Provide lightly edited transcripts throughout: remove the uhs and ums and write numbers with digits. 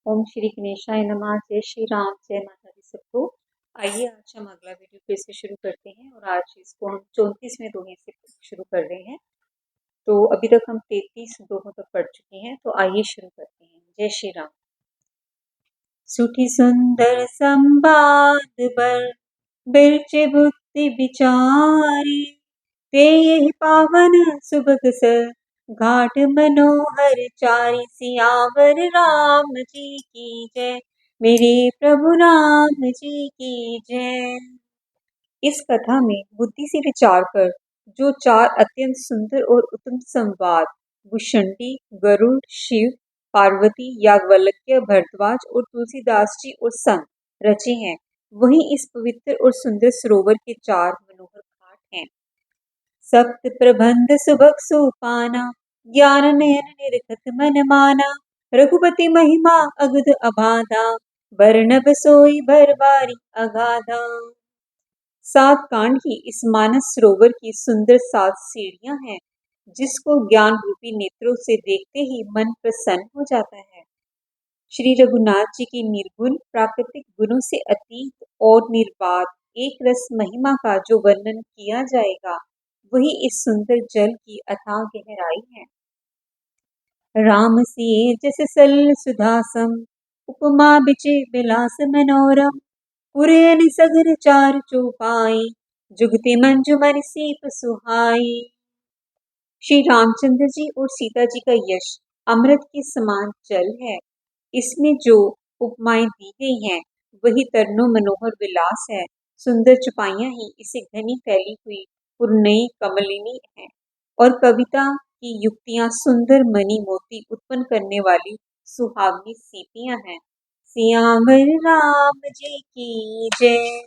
ओम श्री गणेशाय नमः। जय श्री राम, जय माता दी सबको। आइए आज हम अगला वीडियो फिर से शुरू करते हैं और आज इसको हम 34वें दोहे से शुरू कर रहे हैं। तो अभी तक हम 33 दोहों तक पढ़ चुके हैं, तो आइए शुरू करते हैं। जय श्री राम। सुठी सुंदर संवाद बर बिरचे बुद्धि विचारी, ते यही पावन सुबह सर घाट मनोहर चारी। सियावर राम जी की जय, मेरे प्रभु राम जी की जय। इस कथा में बुद्धि से विचार कर जो चार अत्यंत सुंदर और उत्तम संवाद भुषंडी, गरुड़, शिव, पार्वती, याज्ञवल्क्य, भरद्वाज और तुलसीदास जी और संत रचे हैं, वही इस पवित्र और सुंदर सरोवर के चार मनोहर घाट हैं। सप्त प्रबंध सुबह सोपाना, ज्ञान नयन निरखत मन माना। रघुपति महिमा अगध अबाधा, बरनब सोई भरबारी अगाधा। 7 कांड की इस मानस सरोवर की सुंदर 7 सीढ़ियां हैं, जिसको ज्ञान रूपी नेत्रों से देखते ही मन प्रसन्न हो जाता है। श्री रघुनाथ जी की निर्गुण प्राकृतिक गुणों से अतीत और निर्बाध एक रस महिमा का जो वर्णन किया जाएगा, वही इस सुंदर जल की अथाह गहराई है। राम सिए जस सल सुधासम, उपमा बिचे बिलास मनोरम। पुरैन सगर चार चौपाई, जुगति मंजुमन सीप सुहाई। श्री रामचंद्र जी और सीता जी का यश अमृत के समान जल है। इसमें जो उपमाएं दी गई हैं, वही तरनो मनोहर विलास है। सुंदर चुपाइयां ही इसे घनी फैली हुई पुरनई कमलिनी है, और कविता की युक्तियां सुंदर मणि मोती उत्पन्न करने वाली सुहावनी सीपियां हैं। सियावर राम जी की जय।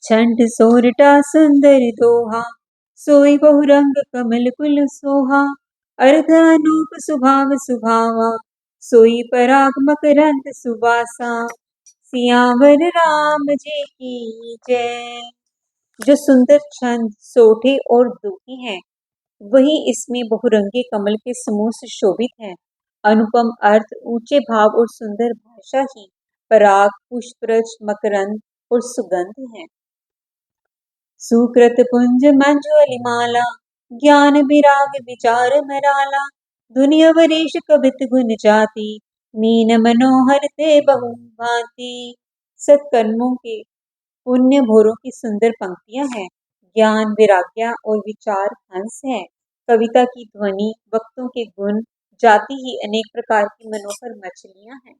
छंड सोरठा सुंदर दोहा, सोई बहुरंग कमल कुल सोहा। अर्ध अनूप सुभाव सुभावा, सोई पराग मकरंद सुबासा। सियावर राम जी की जय। जो सुंदर छंद, सोठे और दोहे हैं, वही इसमें बहुरंगे कमल के समूह से शोभित हैं। अनुपम अर्थ, ऊंचे भाव और सुंदर भाषा ही पराग, पुष्परज, मकरंद और सुगंध हैं। सुकृत पुंज मंजुअलि माला, ज्ञान विराग विचार मराला। दुनिया वरेश कवित गुण जाति, मीन मनोहर ते बहु भांति। सत्कर्मों के पुण्य भोरों की सुंदर पंक्तियां हैं। ज्ञान, विराग्या और विचार हंस है। कविता की ध्वनि, वक्तों के गुण, जाति ही अनेक प्रकार की मनोहर मछलियां हैं।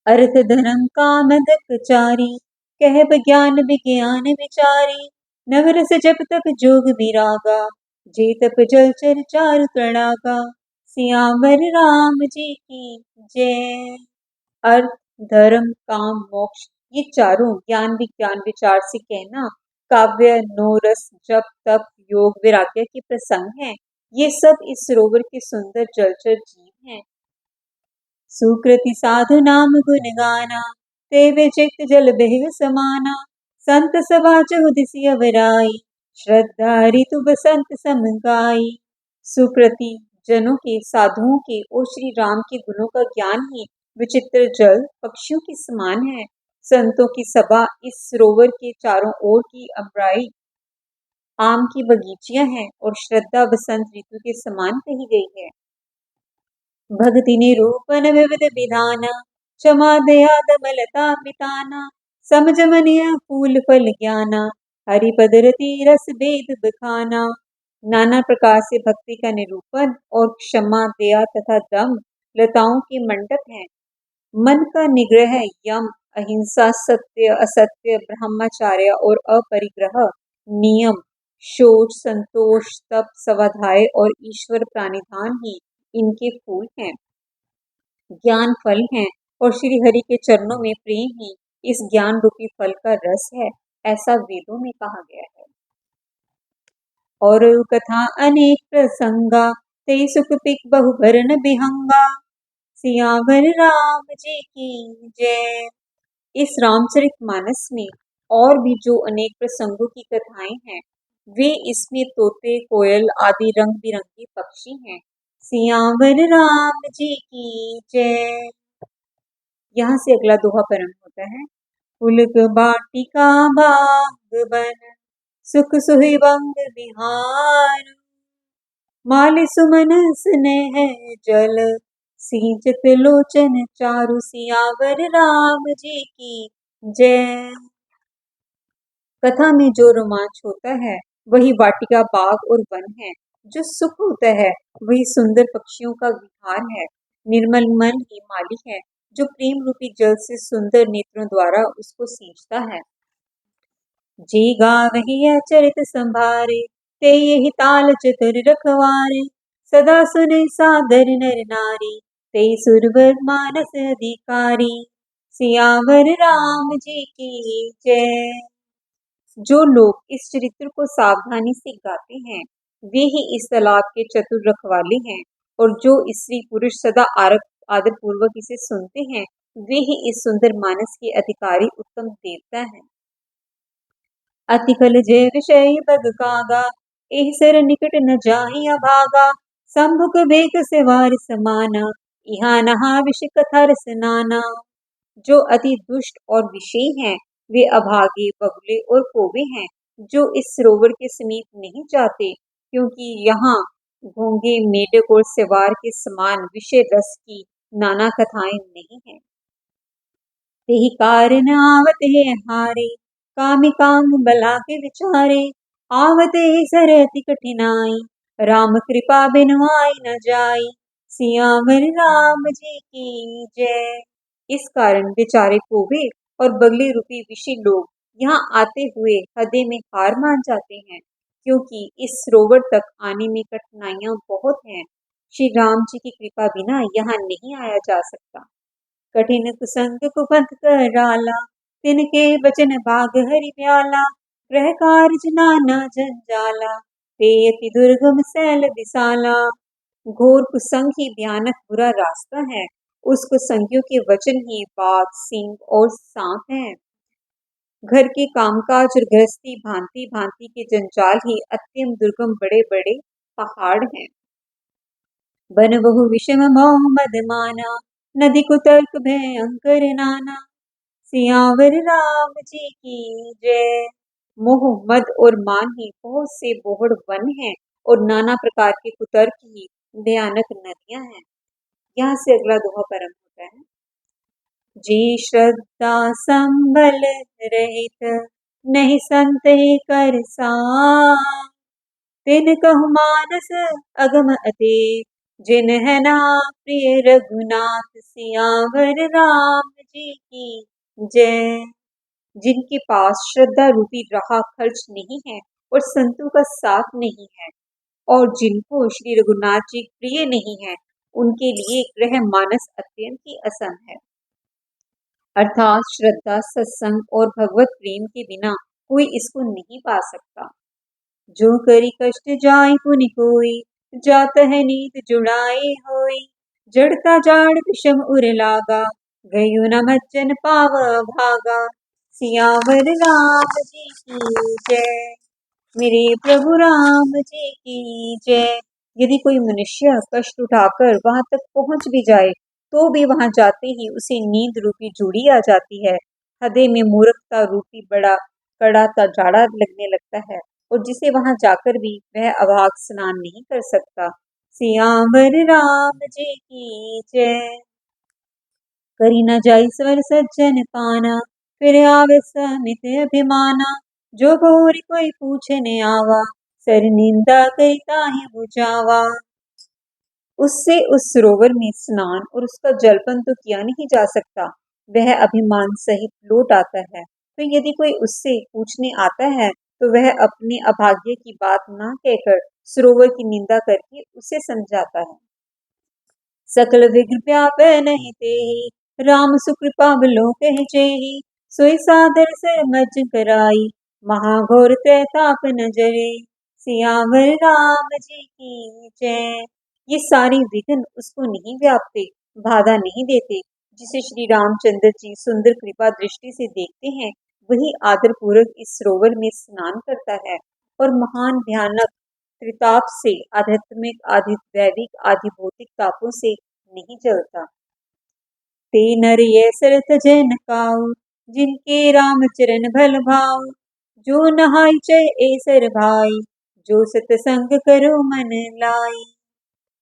अर्थ धर्म काम दक चारी, कहब ज्ञान विज्ञान विचारी। नवरस जप तप जोग विरागा, जे तप जलचर चारु तड़ागा। सियावर राम जी की जय। अर्थ, धर्म, काम, मोक्ष, ये चारों ज्ञान विज्ञान विचार से कहना काव्य, नोरस, जप तप, योग, विराग्य के प्रसंग हैं। ये सब इस सरोवर के सुंदर जलचर जीव हैं। सुकृति साधु नाम गुण गाना, ते विचित जल बेह समाना। संत सभा चहुदिसि अवराई, श्रद्धा ऋतु बसंत समगाई। सुकृति जनों के, साधुओं के और श्री राम के गुणों का ज्ञान ही विचित्र जल पक्षियों के समान है। संतों की सभा इस सरोवर के चारों ओर की अम्बराई आम की बगीचियां हैं, और श्रद्धा बसंत ऋतु के समान कही गई है। भक्ति निरूपण विविध विधाना, क्षमा दया दमलता मिताना। समझमनिय फूल फल ज्ञाना, हरिपद रति रस वेद बखाना। नाना प्रकार से भक्ति का निरूपण और क्षमा, दया तथा दम लताओं के मंडप हैं। मन का निग्रह, यम, अहिंसा, सत्य असत्य, ब्रह्मचर्य और अपरिग्रह, नियम, शोच, संतोष, तप, स्वाध्याय और ईश्वर प्राणिधान ही इनके फूल हैं। ज्ञान फल हैं, और श्री हरि के चरणों में प्रेम ही इस ज्ञान रूपी फल का रस है, ऐसा वेदों में कहा गया है। और कथा अनेक प्रसंगा, ते सुख पिक बहु भरण बिहंगा। सियावर राम जी की जय। इस रामचरितमानस में और भी जो अनेक प्रसंगों की कथाएं हैं, वे इसमें तोते, कोयल आदि रंग बिरंगे पक्षी हैं। सियावर राम जी की जय। यहाँ से अगला दोहा परम होता है। पुलक बाटिका बाग बन सुख सुहिबंग बिहार। माली सुमन स्नेह जल सींचत लोचन चारु। सियावर राम जी की जय। कथा में जो रोमांच होता है वही वाटिका बाग और वन है। जो सुख होता है वही सुंदर पक्षियों का विहार है। निर्मल मन ही माली है जो प्रेम रूपी जल से सुंदर नेत्रों द्वारा उसको सींचता है। जी गावहि चरित संभारे ते यही ताल चतुर रखवारे। सदा सुने सादर नर नारी ते सुरवर मानस अधिकारी। सियावर राम जी की जय। जो लोग इस चरित्र को सावधानी से गाते हैं वे ही इस तालाब के चतुर रखवाले हैं। और जो स्त्री पुरुष सदा आदर पूर्वक इसे सुनते हैं वे ही इस सुंदर मानस के अधिकारी उत्तम देवता हैं। अति कल जय विषय बग कागा एह सर निकट न जाहि अभागा। संभुक बेग से वार समाना यहाँ नहा विष कथा रसनाना। जो अति दुष्ट और विषयी हैं वे अभागे बगुले और कौवे हैं जो इस सरोवर के समीप नहीं जाते क्योंकि यहाँ घोंगे मेढक और सिवार के समान विषय रस की नाना कथाएं नहीं हैं। तेहि कारण आवत है हारे कामी काम बला के विचारे। आवत है सरति कठिनाई राम कृपा बिनु आई न जाई। सियावर राम जी की जय। इस कारण बेचारे कौवे और बगले रूपी विषी लोग यहाँ आते हुए हृदय में हार मान जाते हैं क्योंकि इस सरोवर तक आने में कठिनाइयां बहुत हैं। श्री राम जी की कृपा बिना यहाँ नहीं आया जा सकता। कठिन कुसंग कुपंथ कराला तिनके बचन भाग हरि ब्याला। ग्रह कार्य नाना जंजाला ते अति दुर्गम सैल विशाला। घोर कुसंग ही भयानक बुरा रास्ता है। उस कुसंगियों के वचन ही बाघ सिंह और सांप हैं। घर के कामकाज और गृहस्थी भांति भांति के जंजाल ही अत्यंत दुर्गम बड़े बड़े पहाड़ हैं। बन बहु विषम मोह मद माना नदी कुतर्क भयंकर नाना। सियावर राम जी की जय। मोह मद और मान ही बहुत से बोहड़ वन हैं और नाना प्रकार के कुतर्क ही भयानक नदियां हैं। यहाँ से अगला दोहा परम होता है। जी श्रद्धा संबल रहित नहीं संत कर साथ। तिन कहु मानस अगम अतेक जिन है ना प्रिय रघुनाथ। सियावर राम जी की जय। जिनके पास श्रद्धा रूपी राह खर्च नहीं है और संतों का साथ नहीं है और जिनको श्री रघुनाथ जी प्रिय नहीं है उनके लिए ग्रह मानस अत्यंत ही असम है। अर्थात श्रद्धा सत्संग और भगवत प्रेम के बिना कोई इसको नहीं पा सकता। जो करी कष्ट जाय पुनि कोई जात है नीत जुड़ाए होई। जड़ता जाड़ विषम उर लागा गयु न मज्जन पाव भागा। सियावर राम जी की जय। मेरे प्रभु राम जी की जय। यदि कोई मनुष्य कष्ट उठाकर वहां तक पहुंच भी जाए तो भी वहां जाते ही उसे नींद रूपी जूड़ी आ जाती है। हृदय में मूर्खता रूपी बड़ा कड़ा सा जाड़ा लगने लगता है और जिसे वहां जाकर भी वह अभाग स्नान नहीं कर सकता। सियावर राम जी की जय। करी न जाई स्वर सज्जन पाना फिर आवे समित अभिमाना। जो गोरी कोई पूछने आवा सर निंदा करी ताहि बुझावा। उससे उस सरोवर में स्नान और उसका जलपन तो किया नहीं जा सकता। वह अभिमान सहित लौट आता है। तो यदि कोई उससे पूछने आता है तो वह अपने अभाग्य की बात ना कहकर सरोवर की निंदा करके उसे समझाता है। सकल विघ्न व्यापै नहीं तेहि राम सुकृपा बिलो कह जेहि। सोई सादर सर मज कराई महाघोर तै ताप न जरे। सियावर राम जी की जय। ये सारी विघ्न उसको नहीं व्यापते बाधा नहीं देते। जिसे श्री रामचंद्र जी सुंदर कृपा दृष्टि से देखते हैं वही आदर पूर्वक इस सरोवर में स्नान करता है और महान भयानक त्रिताप से, आध्यात्मिक, आदि दैविक, आदि भौतिक तापों से नहीं जलता। ते नर ये सरत जन काऊ, जिनके राम चरण भल भाऊ। जो नहाय चय ऐसर भाई, जो सतसंग करो मन लाई।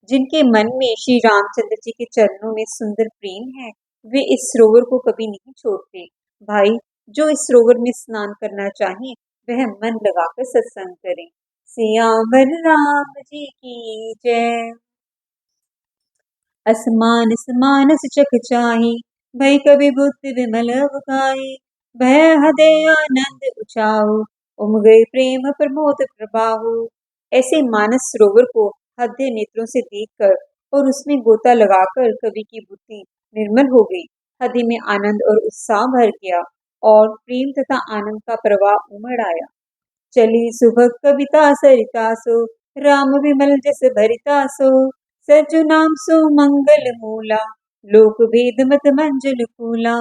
जिनके मन में श्री रामचंद्र जी के चरणों में सुंदर प्रेम है, वे इस सरोवर को कभी नहीं छोड़ते। भाई, जो इस सरोवर में स्नान करना चाहे, वह मन लगाकर सत्संग करें। सियावर राम जी की जय। असमान समानस चख चाहे, भई कवि बुद्धि विमल गाये। भय हृदय आनंद उछाऊ, उम गए प्रेम प्रमोद प्रभाऊ। ऐसे मानस सरोवर को हृदय नेत्रों से देखकर और उसमें गोता लगाकर कवि की बुद्धि निर्मल हो गई। हृदय में आनंद और उत्साह भर गया और प्रेम तथा आनंद का प्रवाह उमड़ आया। चली सुभग कविता सरिता सो, राम विमल जस भरिता सो। सजु नाम सो मंगल मूला, लोक भेद मत मंजल फूला।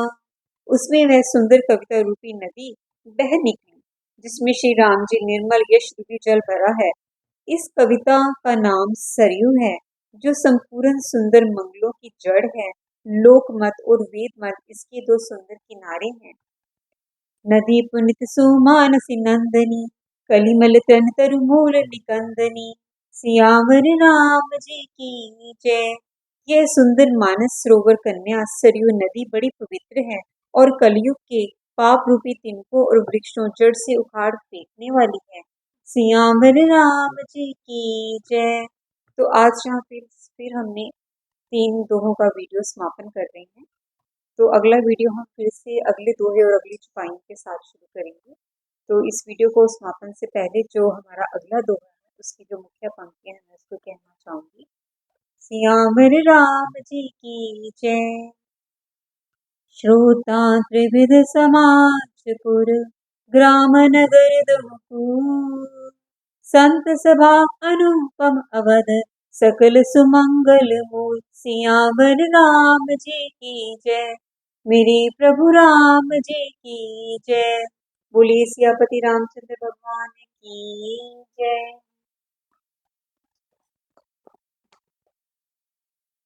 उसमें वह सुंदर कविता रूपी नदी बह निकली, जिसमें श्री राम जी निर्मल यश रूपी जल भरा है। इस कविता का नाम सरयू है, जो संपूर्ण सुंदर मंगलों की जड़ है। लोक मत और वेद मत इसके दो सुंदर किनारे हैं। नदी पुनित सुमानसी नंदनी, कलिमल तन तरु मूल निकंदनी। सियावर राम जी की जय। यह सुंदर मानस सरोवर कन्या सरयू नदी बड़ी पवित्र है और कलयुग के पाप रूपी तिनकों और वृक्षों जड़ से उखाड़ फेंकने वाली है। सियावर राम जी की जय। तो आज यहाँ फिर हमने 3 दोहों का वीडियो समापन कर रहे हैं। तो अगला वीडियो हम फिर से अगले दोहे और अगली चौपाई के साथ शुरू करेंगे। तो इस वीडियो को समापन से पहले जो हमारा अगला दोहा है, उसकी जो मुख्य पंक्तियां हैं, मैं उसको कहना चाहूंगी। सियावर राम जी की जय। श्रोता त्रिविध समाज पुर, ग्राम नगर दमकूर। संत सभा अनुपम अवध, सकल सुमंगल मूल। सियावर राम जी की जय। मेरे प्रभु राम जी की जय। बोलिए सियापति रामचंद्र भगवान की जय।